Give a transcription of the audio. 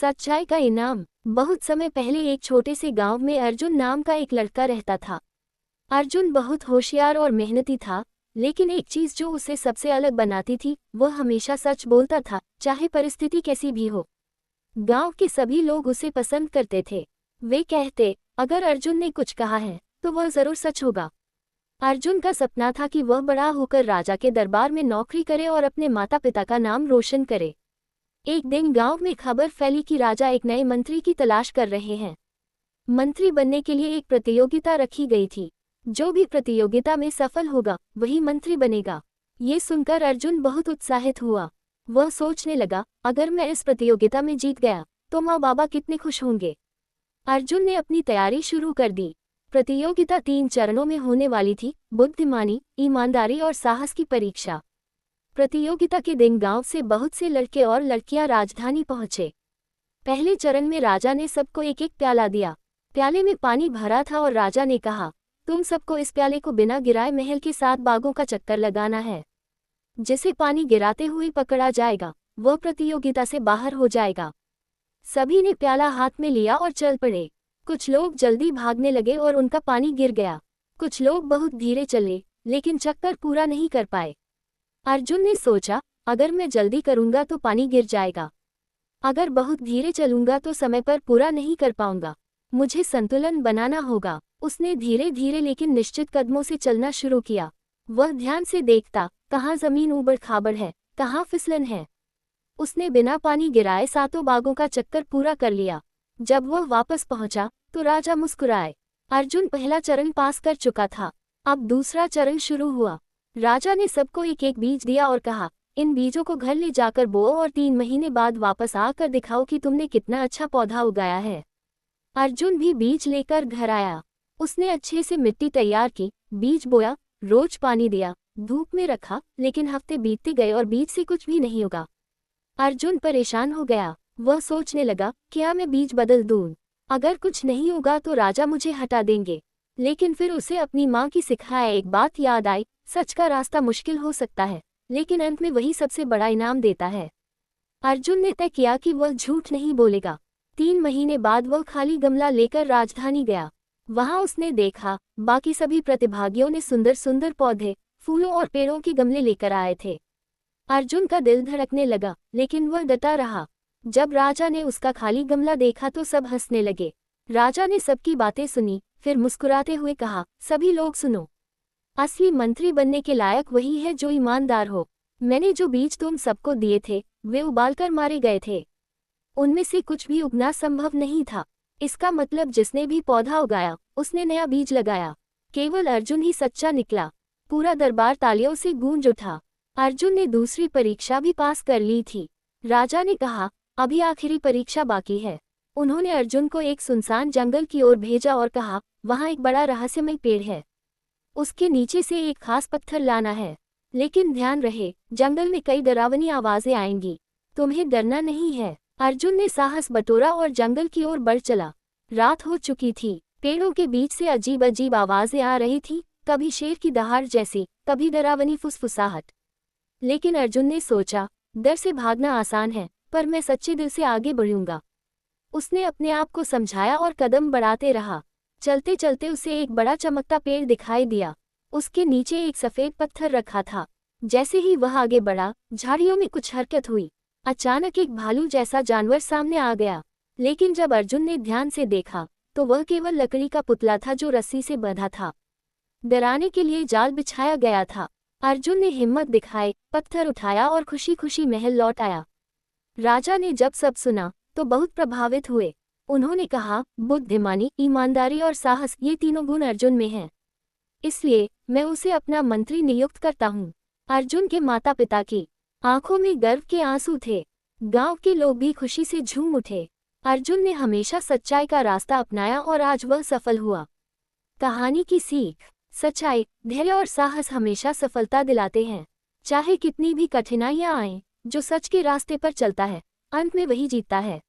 सच्चाई का इनाम। बहुत समय पहले एक छोटे से गांव में अर्जुन नाम का एक लड़का रहता था। अर्जुन बहुत होशियार और मेहनती था, लेकिन एक चीज जो उसे सबसे अलग बनाती थी, वह हमेशा सच बोलता था, चाहे परिस्थिति कैसी भी हो। गांव के सभी लोग उसे पसंद करते थे। वे कहते, अगर अर्जुन ने कुछ कहा है तो वह जरूर सच होगा। अर्जुन का सपना था कि वह बड़ा होकर राजा के दरबार में नौकरी करे और अपने माता पिता का नाम रोशन करे। एक दिन गांव में खबर फैली कि राजा एक नए मंत्री की तलाश कर रहे हैं। मंत्री बनने के लिए एक प्रतियोगिता रखी गई थी। जो भी प्रतियोगिता में सफल होगा वही मंत्री बनेगा। ये सुनकर अर्जुन बहुत उत्साहित हुआ। वह सोचने लगा, अगर मैं इस प्रतियोगिता में जीत गया तो माँ बाबा कितने खुश होंगे। अर्जुन ने अपनी तैयारी शुरू कर दी। प्रतियोगिता 3 चरणों में होने वाली थी: बुद्धिमानी, ईमानदारी और साहस की परीक्षा। प्रतियोगिता के दिन गांव से बहुत से लड़के और लड़कियां राजधानी पहुंचे। पहले चरण में राजा ने सबको एक एक प्याला दिया। प्याले में पानी भरा था और राजा ने कहा, तुम सबको इस प्याले को बिना गिराए महल के 7 बागों का चक्कर लगाना है। जिसे पानी गिराते हुए पकड़ा जाएगा वह प्रतियोगिता से बाहर हो जाएगा। सभी ने प्याला हाथ में लिया और चल पड़े। कुछ लोग जल्दी भागने लगे और उनका पानी गिर गया। कुछ लोग बहुत धीरे चले, लेकिन चक्कर पूरा नहीं कर पाए। अर्जुन ने सोचा, अगर मैं जल्दी करूंगा तो पानी गिर जाएगा, अगर बहुत धीरे चलूंगा तो समय पर पूरा नहीं कर पाऊंगा। मुझे संतुलन बनाना होगा। उसने धीरे धीरे लेकिन निश्चित कदमों से चलना शुरू किया। वह ध्यान से देखता, कहाँ जमीन ऊबड़ खाबड़ है, कहाँ फिसलन है। उसने बिना पानी गिराए 7 बागों का चक्कर पूरा कर लिया। जब वह वापस पहुंचा तो राजा मुस्कुराए। अर्जुन पहला चरण पास कर चुका था। अब दूसरा चरण शुरू हुआ। राजा ने सबको एक एक बीज दिया और कहा, इन बीजों को घर ले जाकर बोओ और 3 महीने बाद वापस आकर दिखाओ कि तुमने कितना अच्छा पौधा उगाया है। अर्जुन भी बीज लेकर घर आया। उसने अच्छे से मिट्टी तैयार की, बीज बोया, रोज पानी दिया, धूप में रखा, लेकिन हफ्ते बीतते गए और बीज से कुछ भी नहीं उगा। अर्जुन परेशान हो गया। वह सोचने लगा, क्या मैं बीज बदल दूं? अगर कुछ नहीं उगा तो राजा मुझे हटा देंगे। लेकिन फिर उसे अपनी माँ की सिखाई एक बात याद आई, सच का रास्ता मुश्किल हो सकता है, लेकिन अंत में वही सबसे बड़ा इनाम देता है। अर्जुन ने तय किया कि वह झूठ नहीं बोलेगा। 3 महीने बाद वह खाली गमला लेकर राजधानी गया। वहां उसने देखा, बाकी सभी प्रतिभागियों ने सुंदर सुंदर पौधे, फूलों और पेड़ों के गमले लेकर आए थे। अर्जुन का दिल धड़कने लगा, लेकिन वह डटा रहा। जब राजा ने उसका खाली गमला देखा तो सब हंसने लगे। राजा ने सबकी बातें सुनी, फिर मुस्कुराते हुए कहा, सभी लोग सुनो। असली मंत्री बनने के लायक वही है जो ईमानदार हो। मैंने जो बीज तुम सबको दिए थे वे उबालकर मारे गए थे। उनमें से कुछ भी उगना संभव नहीं था। इसका मतलब जिसने भी पौधा उगाया उसने नया बीज लगाया। केवल अर्जुन ही सच्चा निकला। पूरा दरबार तालियों से गूंज उठा। अर्जुन ने दूसरी परीक्षा भी पास कर ली थी। राजा ने कहा, अभी आखिरी परीक्षा बाकी है। उन्होंने अर्जुन को एक सुनसान जंगल की ओर भेजा और कहा, वहां एक बड़ा रहस्यमय पेड़ है। उसके नीचे से एक खास पत्थर लाना है। लेकिन ध्यान रहे, जंगल में कई डरावनी आवाजें आएंगी। तुम्हें डरना नहीं है। अर्जुन ने साहस बटोरा और जंगल की ओर बढ़ चला। रात हो चुकी थी। पेड़ों के बीच से अजीब अजीब आवाजें आ रही थी, कभी शेर की दहाड़ जैसी, कभी डरावनी फुसफुसाहट। लेकिन अर्जुन ने सोचा, डर से भागना आसान है, पर मैं सच्चे दिल से आगे बढ़ूंगा। उसने अपने आप को समझाया और कदम बढ़ाते रहा। चलते चलते उसे एक बड़ा चमकता पेड़ दिखाई दिया। उसके नीचे एक सफेद पत्थर रखा था। जैसे ही वह आगे बढ़ा, झाड़ियों में कुछ हरकत हुई। अचानक एक भालू जैसा जानवर सामने आ गया। लेकिन जब अर्जुन ने ध्यान से देखा तो वह केवल लकड़ी का पुतला था जो रस्सी से बंधा था। डराने के लिए जाल बिछाया गया था। अर्जुन ने हिम्मत दिखाई, पत्थर उठाया और खुशी खुशी महल लौट आया। राजा ने जब सब सुना तो बहुत प्रभावित हुए। उन्होंने कहा, बुद्धिमानी, ईमानदारी और साहस, ये तीनों गुण अर्जुन में हैं। इसलिए मैं उसे अपना मंत्री नियुक्त करता हूँ। अर्जुन के माता पिता की आंखों में गर्व के आंसू थे। गांव के लोग भी खुशी से झूम उठे। अर्जुन ने हमेशा सच्चाई का रास्ता अपनाया और आज वह सफल हुआ। कहानी की सीख, सच्चाई, धैर्य और साहस हमेशा सफलता दिलाते हैं। चाहे कितनी भी कठिनाइयां आएं, जो सच के रास्ते पर चलता है, अंत में वही जीतता है।